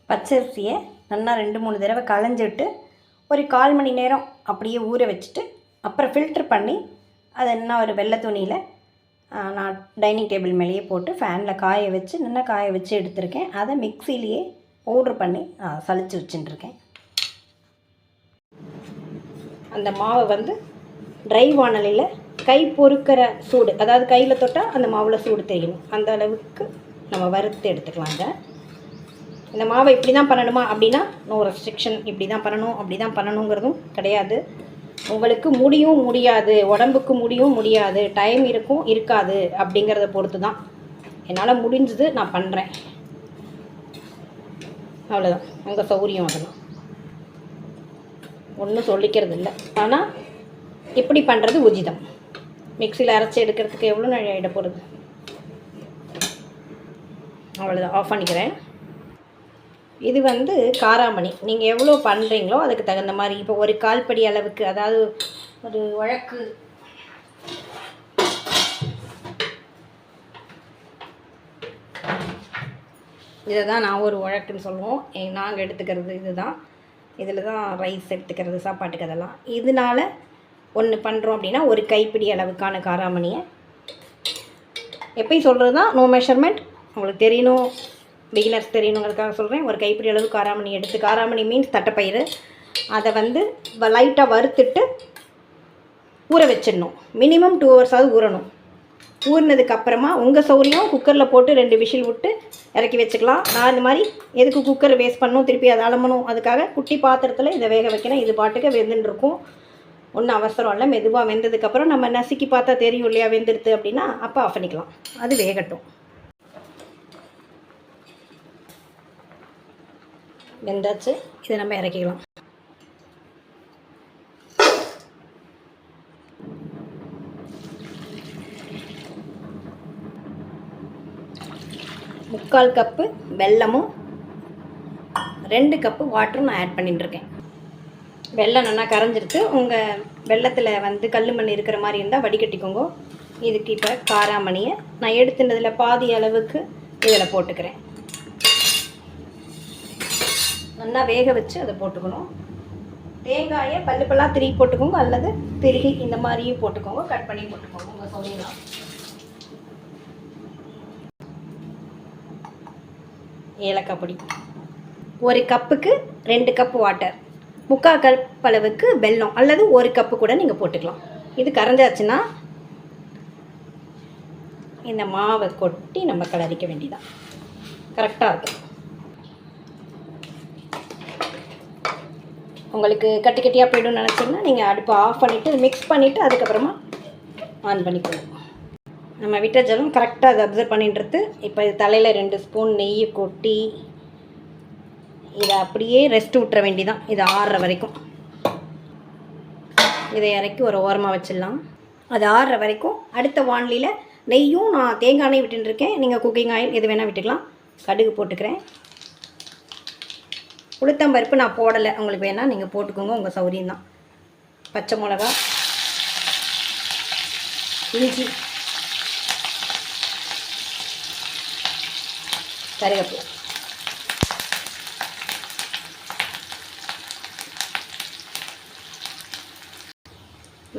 பச்சரிசியை நல்லா 2-3 தடவை களைஞ்சிட்டு ஒரு 1/4 மணி நேரம் அப்படியே ஊற வச்சுட்டு அப்புறம் ஃபில்ட்ரு பண்ணி அதை என்ன ஒரு வெள்ளை துணியில் நான் டைனிங் டேபிள் மேலேயே போட்டு ஃபேனில் காய வச்சு நல்லா காய வச்சு எடுத்திருக்கேன். அதை மிக்சிலேயே பவுட்ரு பண்ணி சலிச்சு வச்சுட்டுருக்கேன். அந்த மாவை வந்து ட்ரை வாணலியில் கை பொறுக்கிற சூடு, அதாவது கையில் தொட்டால் அந்த மாவில் சூடு தெரியணும், அந்த அளவுக்கு நம்ம வறுத்து எடுத்துக்கலாங்க. இந்த மாவை இப்படி தான் பண்ணணுமா அப்படின்னா நோ ரெஸ்ட்ரிக்ஷன், இப்படி தான் பண்ணணும் அப்படி தான் பண்ணணுங்கிறதும் கிடையாது. உங்களுக்கு முடியும் முடியாது, உடம்புக்கு முடியும் முடியாது, டைம் இருக்கும் இருக்காது அப்படிங்கிறத பொறுத்து தான். என்னால் முடிஞ்சது நான் பண்ணுறேன், அவ்வளோதான். உங்கள் சௌகரியம் அதெல்லாம் ஒன்றும் சொல்லிக்கிறது இல்லை. ஆனால் இப்படி பண்ணுறது உச்சிதம். மிக்சியில் அரைச்சி எடுக்கிறதுக்கு எவ்வளோ நாள் ஆகிட போகிறது. அவ்வளோதான், ஆஃப் பண்ணிக்கிறேன். இது வந்து காராமணி. நீங்கள் எவ்வளோ பண்ணுறீங்களோ அதுக்கு தகுந்த மாதிரி. இப்போ ஒரு 1/4 படி அளவுக்கு, அதாவது ஒரு உழக்கு இதை தான் நான் ஒரு உழக்குன்னு சொல்லுவோம். நாங்கள் எடுத்துக்கிறது இது தான். இதில் தான் ரைஸ் எடுத்துக்கிறது சாப்பாட்டுக்கு. அதெல்லாம் இதனால் ஒன்று பண்ணுறோம் அப்படின்னா ஒரு கைப்பிடி அளவுக்கான காராமணியை எப்பயும் சொல்கிறது தான், நோ மெஷர்மெண்ட். உங்களுக்கு தெரியணும், பிகினர்ஸ் தெரியணுங்கிறதுக்காக சொல்கிறேன். ஒரு கைப்பிடி அளவு காராமணி எடுத்து, காராமணி மீன்ஸ் தட்டைப்பயிறு, அதை வந்து லைட்டாக வறுத்துட்டு ஊற வச்சிடணும். மினிமம் 2 ஹவர்ஸாவது ஊறணும். ஊறினதுக்கப்புறமா உங்கள் சௌரியம் குக்கரில் போட்டு 2 விசில் விட்டு இறக்கி வச்சுக்கலாம். நான் இந்த மாதிரி எதுக்கு குக்கரை வேஸ்ட் பண்ணணும், திருப்பி அதை அலம்பணும், அதுக்காக குட்டி பாத்திரத்தில் இதை வேக வைக்கிறேன். இது பாட்டுக்கு வெந்துன்னு இருக்கும், ஒன்றும் அவசரம் இல்லை. மெதுவாக வெந்ததுக்கப்புறம் நம்ம நசுக்கி பார்த்தா தெரியும் இல்லையா வெந்துடுது அப்படின்னா, அப்போ ஆஃப் பண்ணிக்கலாம். அது வேகட்டும். வெந்தாச்சு, இதை நம்ம இறக்கிக்கலாம். முக்கால் கப்பு வெல்லமும் 2 கப்பு வாட்டரும் நான் ஆட் பண்ணிட்டுருக்கேன். வெல்லம் நல்லா கரைஞ்சிருக்கு. உங்கள் வெள்ளத்தில் வந்து கல் மண் இருக்கிற மாதிரி இருந்தால் வடிகட்டிக்கோங்க. இதுக்கு இப்போ காராமணியை நான் எடுத்துனதில் பாதி அளவுக்கு இதில் போட்டுக்கிறேன். நல்லா வேக வச்சு அதை போட்டுக்கணும். தேங்காயை பல்லாக திருகி போட்டுக்கோங்க, அல்லது திருகி இந்த மாதிரியும் போட்டுக்கோங்க, கட் பண்ணி போட்டுக்கோங்க, உங்கள் சொல்லிடலாம். ஏலக்காய் பொடி 1 கப்புக்கு 2 கப்பு வாட்டர், 3/4 கப் அளவுக்கு வெல்லம், அல்லது 1 கப்பு கூட நீங்கள் போட்டுக்கலாம். இது கரைஞ்சாச்சுன்னா இந்த மாவை கொட்டி நம்ம கலரிக்க வேண்டியதான். கரெக்டாக இருக்கும். உங்களுக்கு கட்டி கட்டியாக போய்டும்னு நினச்சிங்கன்னா நீங்கள் அடுப்பை ஆஃப் பண்ணிவிட்டு மிக்ஸ் பண்ணிவிட்டு அதுக்கப்புறமா ஆன் பண்ணிக்கணும். நம்ம விட்ட ஜலம் கரெக்டாக அதை அப்சர்வ் பண்ணிட்டுருது. இப்போ இது தலையில் 2 ஸ்பூன் நெய்யை கொட்டி இதை அப்படியே ரெஸ்ட் விட்டுற வேண்டிதான். இது ஆறுற வரைக்கும் இதை இறக்கி ஒரு ஓரமாக வச்சிடலாம். அது ஆறுற வரைக்கும் அடுத்த வாணலியில் நெய்யும் நான் தேங்காய் எண்ணெய் விட்டுருக்கேன். நீங்கள் குக்கிங் ஆயில் எது வேணால் விட்டுக்கலாம். கடுகு போட்டுக்கிறேன். உளுத்தம்பருப்பு நான் போடலை, உங்களுக்கு வேணால் நீங்கள் போட்டுக்கோங்க, உங்கள் சௌரியம் தான். பச்சை மிளகா, இஞ்சி, கருவேப்பிலை,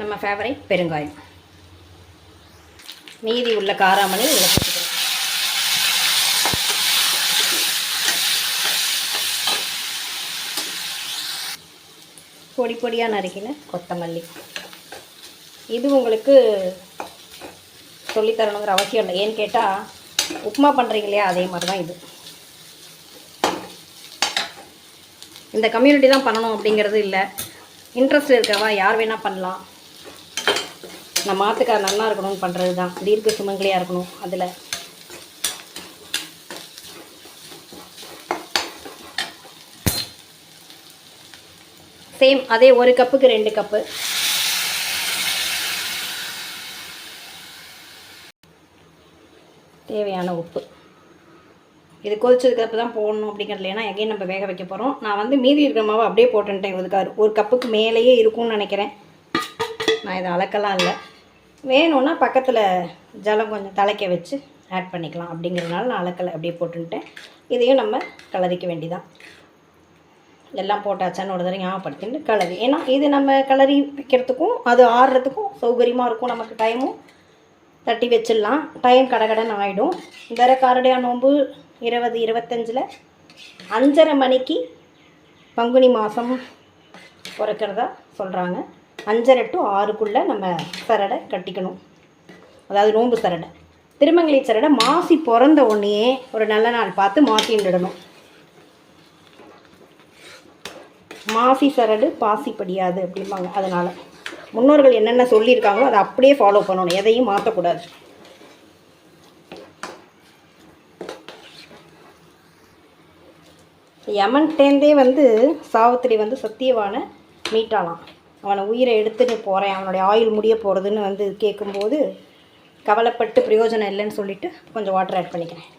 நம்ம ஃபேவரைட் பெருங்காயம், மீதி உள்ள காராமணி இதில் போட்டுக்கிறோம். பொடி பொடியாக நறுக்கின கொத்தமல்லி. இது உங்களுக்கு சொல்லித்தரணுங்கிற அவசியம் இல்லை. ஏன்னு கேட்டால் உப்புமா பண்ணுறீங்க இல்லையா, அதே மாதிரி தான் இது. இந்த கம்யூனிட்டி தான் பண்ணணும் அப்படிங்கிறது இல்லை. இன்ட்ரெஸ்ட் இருக்கவா யார் வேணால் பண்ணலாம். நம்ம மாத்துக்கார் நல்லா இருக்கணும்னு பண்ணுறது தான். தீர்க்க சுமங்கலியாக இருக்கணும். அதில் சேம் அதே 1 கப்புக்கு 2 கப்பு. தேவையான உப்பு. இது கொதிச்சதுக்கப்புறம் தான் போடணும் அப்படிங்கிறது. ஏன்னா எகைன் நம்ம வேக வைக்க போகிறோம். நான் வந்து மீதி இருக்கிற மாவை அப்படியே போட்டுட்டேன். இதுக்காக 1 கப்புக்கு மேலேயே இருக்கும்னு நினைக்கிறேன். நான் இதை அளக்கலாம் இல்லை. வேணும்னா பக்கத்தில் ஜலம் கொஞ்சம் தலைக்க வச்சு ஆட் பண்ணிக்கலாம். அப்படிங்கிறதுனால நான் அலக்கலை அப்படியே போட்டுன்ட்டேன். இதையும் நம்ம கிளறிக்க வேண்டிதான். எல்லாம் போட்டாச்சான்னு ஒரு தடவை ஞாபகப்படுத்திட்டு கிளறி, ஏன்னா இது நம்ம கிளறி வைக்கிறதுக்கும் அது ஆடுறதுக்கும் சௌகரியமாக இருக்கும். நமக்கு டைமும் தட்டி வச்சிடலாம். டைம் கடகடன்னு ஆகிடும். வேறு காரடையா நோன்பு 20-25 5:30 மணிக்கு பங்குனி மாதம் பிறக்கிறதா சொல்கிறாங்க. 5:30 to 6 நம்ம சரடை கட்டிக்கணும். அதாவது நோன்பு சரடை. திருமங்கலி சரடை மாசி பிறந்த உடனே ஒரு நல்ல நாள் பார்த்து மாற்றிண்டுடணும். மாசி சரடு பாசி படியாது அப்படிம்பாங்க. அதனால் முன்னோர்கள் என்னென்ன சொல்லியிருக்காங்களோ அதை அப்படியே ஃபாலோ பண்ணணும், எதையும் மாற்றக்கூடாது. யமன்டேந்தே சாவித்திரி சத்தியவானை மீட்டாலாம். அவனை உயிரை எடுத்துன்னு போகிறேன், அவனுடைய ஆயுள் முடிய போகிறதுன்னு கேட்கும்போது கவலைப்பட்டு பிரயோஜனம் இல்லைன்னு சொல்லிவிட்டு கொஞ்சம் வாட்டர் ஆட் பண்ணிக்கிறேன்.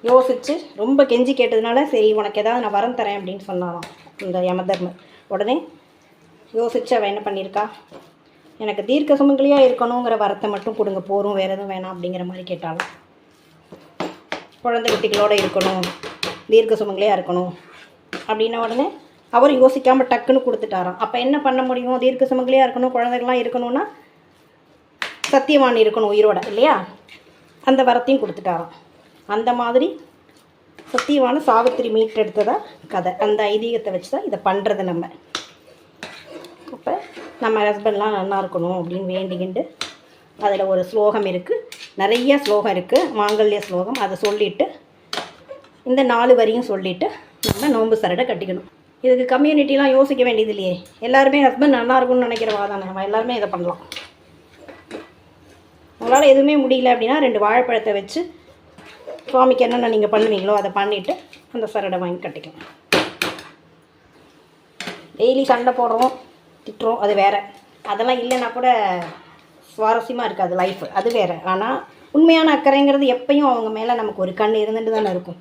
யோசித்து ரொம்ப கெஞ்சி கேட்டதுனால சரி உனக்கு ஏதாவது நான் வரம் தரேன் அப்படின்னு சொன்னாலாம் இந்த யமதர்மர். உடனே யோசித்து அவன் என்ன பண்ணியிருக்கா, எனக்கு தீர்க்க சுமங்கலியாக இருக்கணுங்கிற வரத்தை மட்டும் கொடுங்க போகிறோம், வேறு எதுவும் வேணாம் அப்படிங்கிற மாதிரி கேட்டாலும். குழந்தை குட்டிகளோடு இருக்கணும், தீர்க்க சுமங்கலியாக இருக்கணும் அப்படின்ன உடனே அவர் யோசிக்காமல் டக்குன்னு கொடுத்துட்டாராம். அப்போ என்ன பண்ண முடியும், தீர்க்க சுமங்கலியாக இருக்கணும், குழந்தைகள்லாம் இருக்கணும்னா சத்தியவான் இருக்கணும் உயிரோட இல்லையா, அந்த வரத்தையும் கொடுத்துட்டாராம். அந்த மாதிரி சத்தியவான சாவித்திரி மீட்டெடுத்ததா கதை. அந்த ஐதீகத்தை வச்சு தான் இதை பண்ணுறது நம்ம. அப்போ நம்ம ஹஸ்பண்ட்லாம் நல்லா இருக்கணும் அப்படின்னு வேண்டிக்கிண்டு அதில் ஒரு ஸ்லோகம் இருக்குது, நிறைய ஸ்லோகம் இருக்குது, மாங்கல்ய ஸ்லோகம். அதை சொல்லிவிட்டு இந்த 4 வரியும் சொல்லிவிட்டு நம்ம நோன்பு சரடை கட்டிக்கணும். இதுக்கு கம்யூனிட்டிலாம் யோசிக்க வேண்டியது இல்லையே, எல்லாருமே ஹஸ்பண்ட் நல்லா இருக்கும்னு நினைக்கிறவா தானே, நம்ம எல்லாருமே இதை பண்ணலாம். உங்களால் எதுவுமே முடியல அப்படின்னா 2 வாழைப்பழத்தை வச்சு சுவாமிக்கு என்னென்ன நீங்கள் பண்ணுவீங்களோ அதை பண்ணிவிட்டு அந்த சரடை வாங்கி கட்டிக்கலாம். டெய்லி சண்டை போடுறோம் திட்டுறோம் அது வேறு, அதெல்லாம் இல்லைன்னா கூட சுவாரஸ்யமாக இருக்காது லைஃப், அது வேறு. ஆனால் உண்மையான அக்கறைங்கிறது எப்பயும் அவங்க மேலே நமக்கு ஒரு கண் இருந்துட்டு தானே இருக்கும்.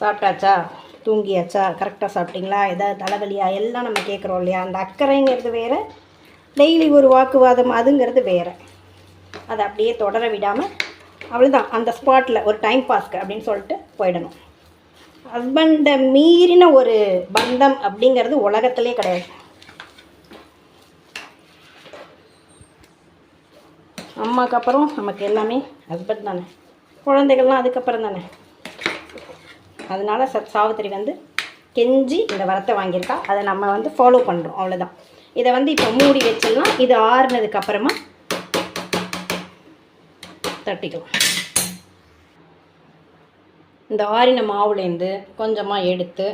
சாப்பிட்டாச்சா, தூங்கியாச்சா, கரெக்டாக சாப்பிட்டீங்களா, எதாவது தலைவலியா, எல்லாம் நம்ம கேட்குறோம் இல்லையா. அந்த அக்கறைங்கிறது வேறு, டெய்லி ஒரு வாக்குவாதம் அதுங்கிறது வேறு. அதை அப்படியே தொடர விடாமல் அவ்வளோதான், அந்த ஸ்பாட்டில் ஒரு டைம் பாஸ்க்கு அப்படின்னு சொல்லிட்டு போயிடணும். ஹஸ்பண்டை மீறின ஒரு பந்தம் அப்படிங்கிறது உலகத்திலே கிடையாது. அம்மாவுக்கு அப்புறம் நமக்கு எல்லாமே ஹஸ்பண்ட் தானே, குழந்தைகள்லாம் அதுக்கப்புறம் தானே. அதனால் சாவித்திரி கெஞ்சி இந்த வரத்தை வாங்கியிருக்கா, அதை நம்ம ஃபாலோ பண்ணுறோம், அவ்வளோதான். இதை இப்போ மூடி வச்சிடலாம். இது ஆறுனதுக்கப்புறமா தட்டிக்கலாம். இந்த ஆறின மாவுலேருந்து கொஞ்சமாக எடுத்து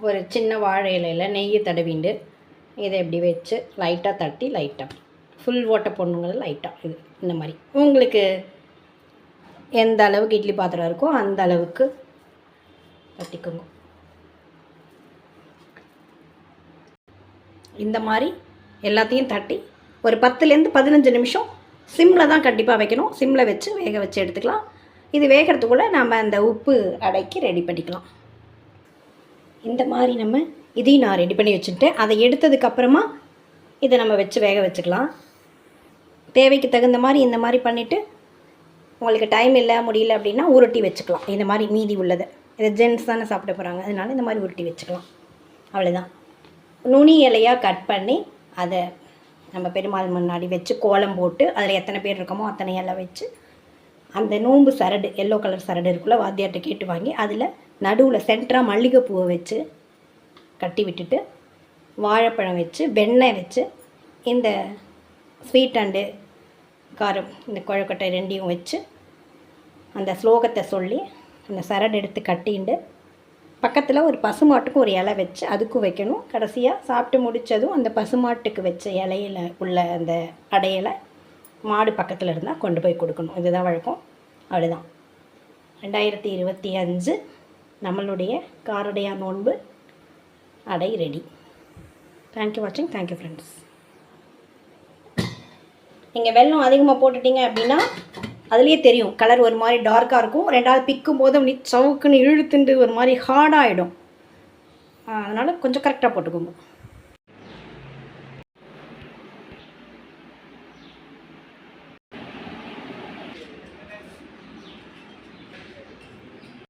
ஒரு சின்ன வாழை இலையில் நெய்யை தடவிண்டு இதை இப்படி வச்சு லைட்டாக தட்டி, லைட்டாக ஃபுல் ஓட்டை போடணுங்கிறது லைட்டாக இது இந்த மாதிரி உங்களுக்கு எந்த அளவுக்கு இட்லி பாத்திரம் இருக்கோ அந்த அளவுக்கு தட்டிக்கோங்க. இந்த மாதிரி எல்லாத்தையும் தட்டி ஒரு 10லேருந்து 15 நிமிஷம் சிம்மில் தான் கண்டிப்பாக வைக்கணும். சிம்மில் வச்சு வேக வச்சு எடுத்துக்கலாம். இது வேகிறதுக்குள்ளே நம்ம அந்த உப்பு அடைக்கி ரெடி பண்ணிக்கலாம். இந்த மாதிரி நம்ம இதையும் நான் ரெடி பண்ணி வச்சுட்டேன். அதை எடுத்ததுக்கப்புறமா இதை நம்ம வச்சு வேக வச்சுக்கலாம். தேவைக்கு தகுந்த மாதிரி இந்த மாதிரி பண்ணிவிட்டு உங்களுக்கு டைம் இல்லை முடியல அப்படின்னா உருட்டி வச்சுக்கலாம். இந்த மாதிரி மீதி உள்ளதை, இதை ஜென்ட்ஸ் தானே சாப்பிட போகிறாங்க, அதனால இந்த மாதிரி உருட்டி வச்சுக்கலாம். அவ்வளோதான். நுனி இலையாக கட் பண்ணி அதை நம்ம பெருமாள் முன்னாடி வச்சு கோலம் போட்டு அதில் எத்தனை பேர் இருக்கமோ அத்தனை இலை வச்சு அந்த நோன்பு சரடு எல்லோ கலர் சரடு இருக்குள்ள வாத்தியார்கிட்ட கேட்டு வாங்கி அதில் நடுவில் சென்டராக மல்லிகைப்பூவை வச்சு கட்டி விட்டுட்டு வாழைப்பழம் வச்சு வெண்ணெய் வச்சு இந்த ஸ்வீட் அண்டு காரம் இந்த கொழுக்கட்டை ரெண்டையும் வச்சு அந்த ஸ்லோகத்தை சொல்லி அந்த சரடு எடுத்து கட்டிண்டு பக்கத்தில் ஒரு பசுமாட்டுக்கும் ஒரு இலை வச்சு அதுக்கும் வைக்கணும். கடைசியாக சாப்பிட்டு முடித்ததும் அந்த பசுமாட்டுக்கு வச்ச இலையில் உள்ள அந்த அடையலை மாடு பக்கத்தில் இருந்தால் கொண்டு போய் கொடுக்கணும். இதுதான் வழக்கம். அவ்வளோதான். 2025 நம்மளுடைய காரடையா நோன்பு அடை ரெடி. தேங்க்யூ வாட்சிங். Thank you friends. நீங்கள் வெல்லம் அதிகமாக போட்டுட்டீங்க அப்படின்னா அதுலேயே தெரியும், கலர் ஒரு மாதிரி டார்க்காக இருக்கும். ரெண்டாவது பிக்கும் போது அப்படி சவுக்குன்னு இழுத்துண்டு ஒரு மாதிரி ஹார்டாகிடும். அதனால் கொஞ்சம் கரெக்டாக போட்டுக்கோங்க.